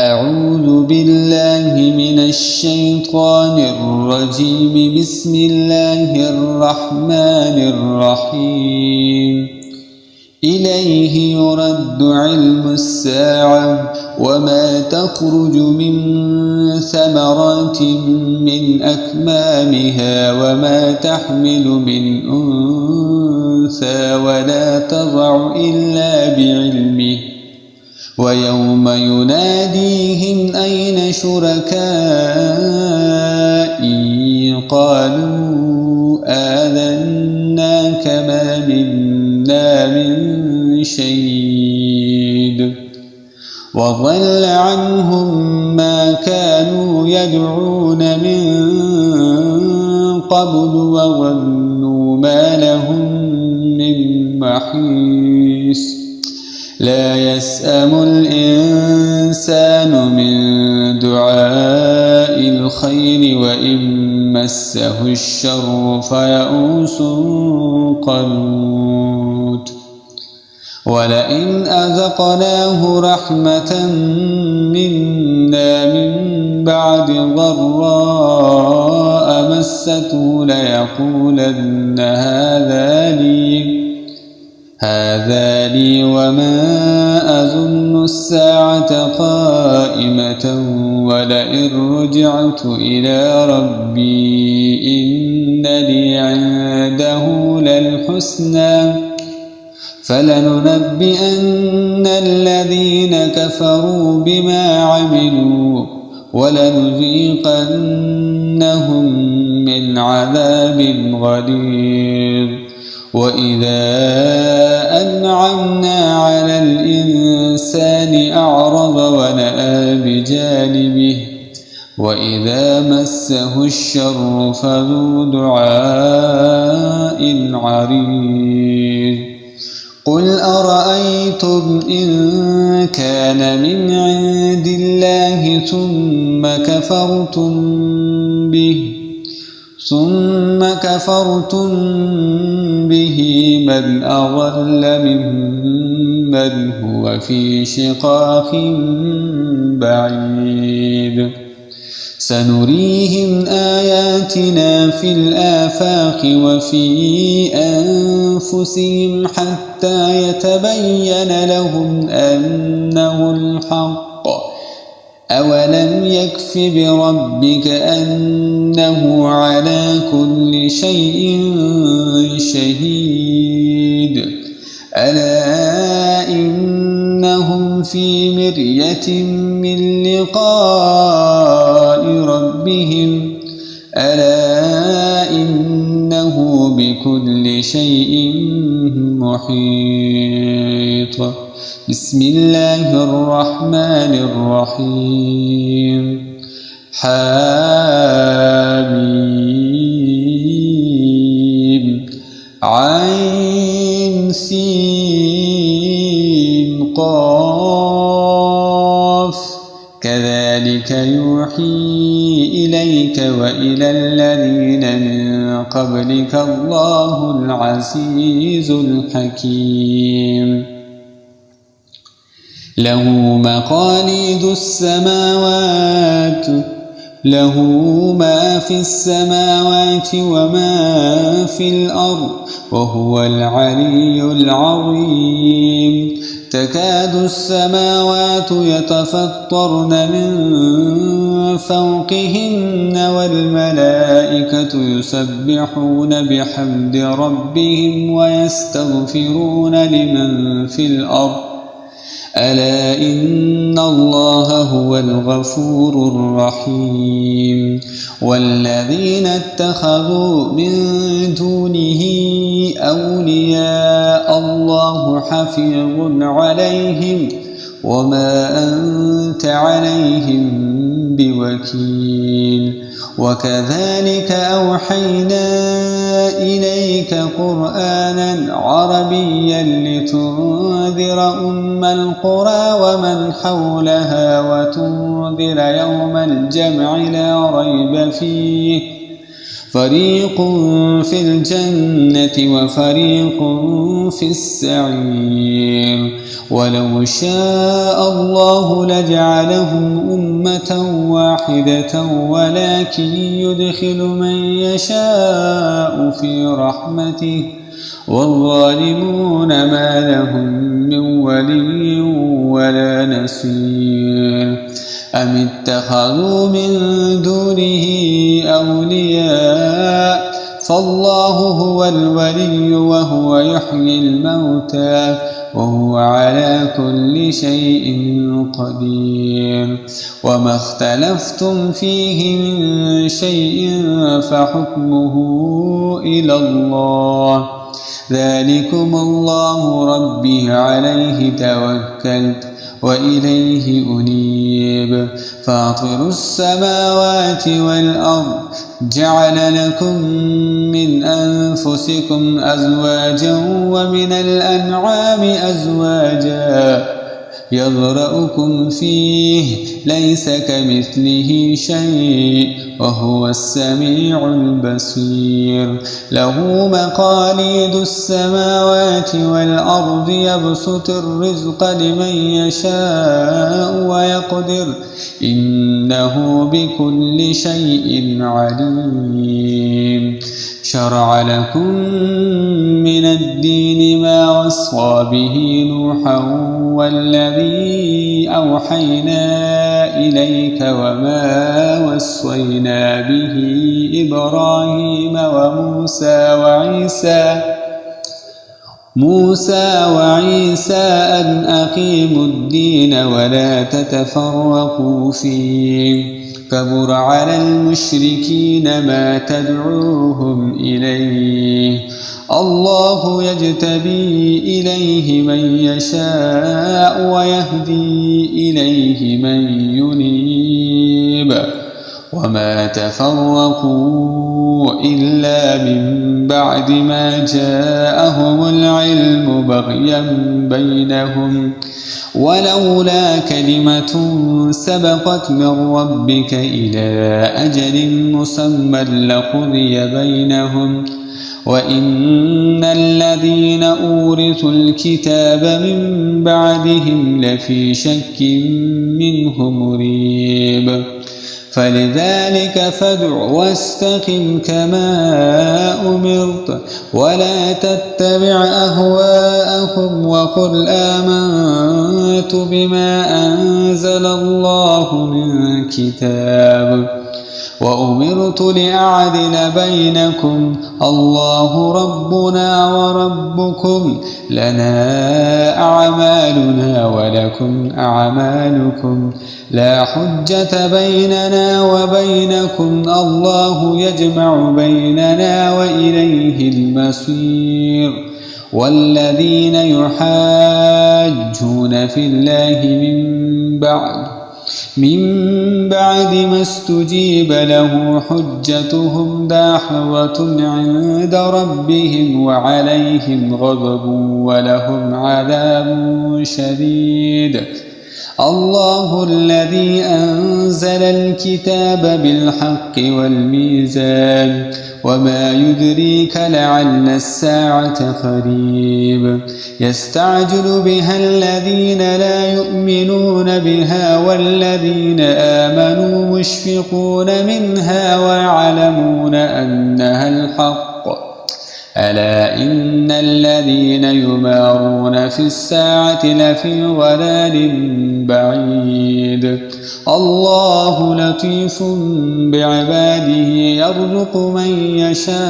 أعوذ بالله من الشيطان الرجيم. بسم الله الرحمن الرحيم. إليه يرد علم الساعة وما تخرج من ثمرات من أكمامها وما تحمل من أنثى ولا تضع إلا بعلمه. ويوم يناديهم أين شركائي قالوا آذناك ما منا من شهيد. وضل عنهم ما كانوا يدعون من قبل وظنوا ما لهم من محيص. لا يسأم الإنسان من دعاء الخير وإن مسه الشر فيئوس قنوط. ولئن أذقناه رحمة منا من بعد ضراء مسته ليقولن هذا لي وما أظن الساعة قائمة ولئن رجعت إلى ربي إن لي عنده للحسنى فلننبئن الذين كفروا بما عملوا ولنذيقنهم من عذاب غليظ. وإذا أنعمنا على الإنسان أعرض ونأى بجانبه وإذا مسه الشر فذو دعاء عريض. قل أرأيتم إن كان من عند الله ثم كفرتم به من أضل ممن هو في شقاق بعيد. سنريهم آياتنا في الآفاق وفي أنفسهم حتى يتبين لهم أنه الحق. أولم يكف بربك أنه على كل شيء شهيد. ألا إنهم في مرية من لقاء ربهم ألا إنه بكل شيء محيط. بسم الله الرحمن الرحيم. حميم عين سين قاف كذلك يوحي إليك وإلى الذين من قبلك الله العزيز الحكيم. له مقاليد السماوات له ما في السماوات وما في الأرض وهو العلي العظيم. تكاد السماوات يتفطرن من فوقهن والملائكة يسبحون بحمد ربهم ويستغفرون لمن في الأرض ألا إن الله هو الغفور الرحيم. والذين اتخذوا من دونه أولياء الله حفيظ عليهم وما أنت عليهم بوكيل. وكذلك أوحينا إليك قرآنا عربيا لتنذر أم القرى ومن حولها وتنذر يوم الجمع لا ريب فيه فريق في الجنة وفريق في السعير ولو شاء الله لجعلهم أمة واحدة ولكن يدخل من يشاء في رحمته والظالمون ما لهم من ولي ولا نصير أم اتخذوا من دونه أولياء فالله هو الولي وهو يحيي الموتى وهو على كل شيء قدير وما اختلفتم فيه من شيء فحكمه إلى الله ذلكم الله ربي عليه توكلت وإليه أنيب فاطر السماوات والأرض جعل لكم من أنفسكم أزواجا ومن الأنعام أزواجا يذرأكم فيه ليس كمثله شيء وهو السميع البصير له مقاليد السماوات والأرض يبسط الرزق لمن يشاء ويقدر إنه بكل شيء عليم شرع لكم من الدين ما وصى به نوحا والذي أوحينا إليك وما وصينا به إبراهيم وموسى وعيسى أن أقيموا الدين ولا تتفرقوا فيه كبر على المشركين ما تدعوهم إليه الله يجتبي إليه من يشاء ويهدي إليه من ينيب وما تفرقوا إلا من بعد ما جاءهم العلم بغيا بينهم ولولا كلمة سبقت من ربك إلى أجل مسمى لقضي بينهم وإن الذين أورثوا الكتاب من بعدهم لفي شك منه مريب فلذلك فادع واستقم كما أمرت ولا تتبع أهواءهم وقل آمنت بما أنزل الله من كتاب وأمرت لأعدل بينكم الله ربنا وربكم لنا أعمالنا ولكم أعمالكم لا حجة بيننا وبينكم الله يجمع بيننا وإليه المصير والذين يحاجون في الله من بعد ما استجيب له حجتهم داحضة عند ربهم وعليهم غضب ولهم عذاب شديد الله الذي أنزل الكتاب بالحق والميزان وما يدريك لعل الساعة قريب يستعجل بها الذين لا يؤمنون بها والذين آمنوا مشفقون منها ويعلمون أنها الحق ألا إن الذين يمارون في الساعة لفي ضلال بعيد الله لطيف بعباده يرزق من يشاء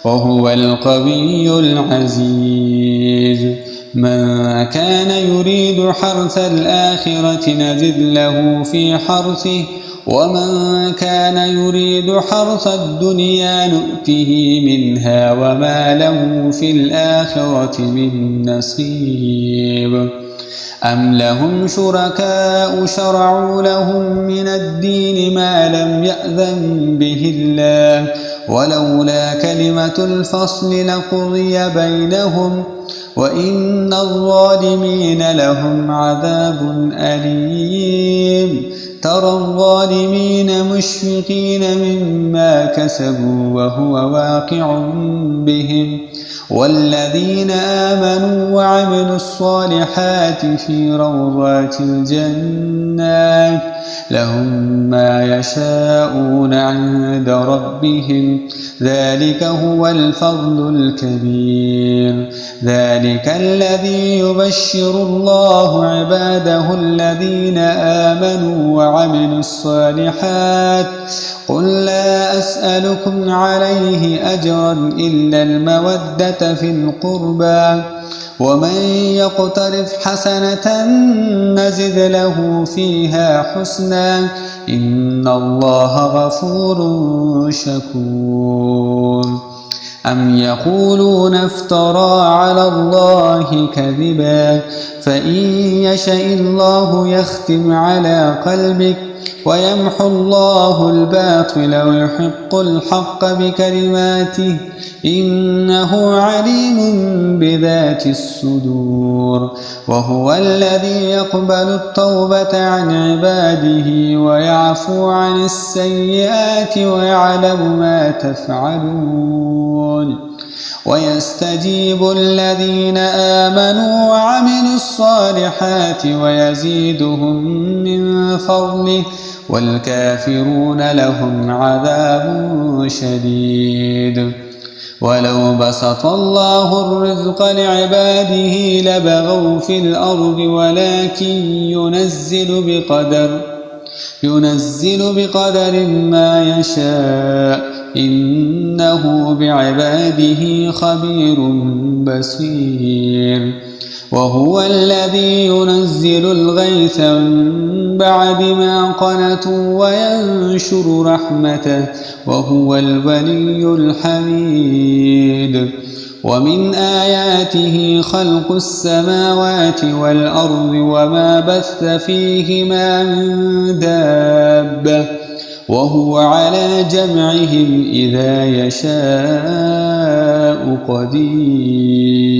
وهو القوي العزيز من كان يريد حرث الآخرة نزد له في حرثه ومن كان يريد حرث الدنيا نؤته منها وما له في الآخرة من نصيب أم لهم شركاء شرعوا لهم من الدين ما لم يأذن به الله ولولا كلمة الفصل لقضي بينهم وإن الظالمين لهم عذاب أليم ترى الظالمين مشفقين مما كسبوا وهو واقع بهم والذين آمنوا وعملوا الصالحات في روضات الجنات لهم ما يشاءون عند ربهم ذلك هو الفضل الكبير ذلك الذي يبشر الله عباده الذين آمنوا وعملوا الصالحات قل لا أسألكم عليه أجرا إلا المودة في القربى ومن يقترف حسنة نزد له فيها حسنا إن الله غفور شكور أم يقولون افترى على الله كذبا فإن يشاء الله يختم على قلبك ويمحو الله الباطل ويحق الحق بكلماته إنه عليم بذات الصدور وهو الذي يقبل التوبة عن عباده ويعفو عن السيئات ويعلم ما تفعلون ويستجيب الذين آمنوا وعملوا الصالحات ويزيدهم من فضله والكافرون لهم عذاب شديد ولو بسط الله الرزق لعباده لبغوا في الأرض ولكن ينزل بقدر ما يشاء إنه بعباده خبير بصير وهو الذي ينزل الغيث من بعد ما قنطوا وينشر رحمته وهو الولي الحميد ومن آياته خلق السماوات والأرض وما بث فيهما من دابة وهو على جمعهم إذا يشاء قدير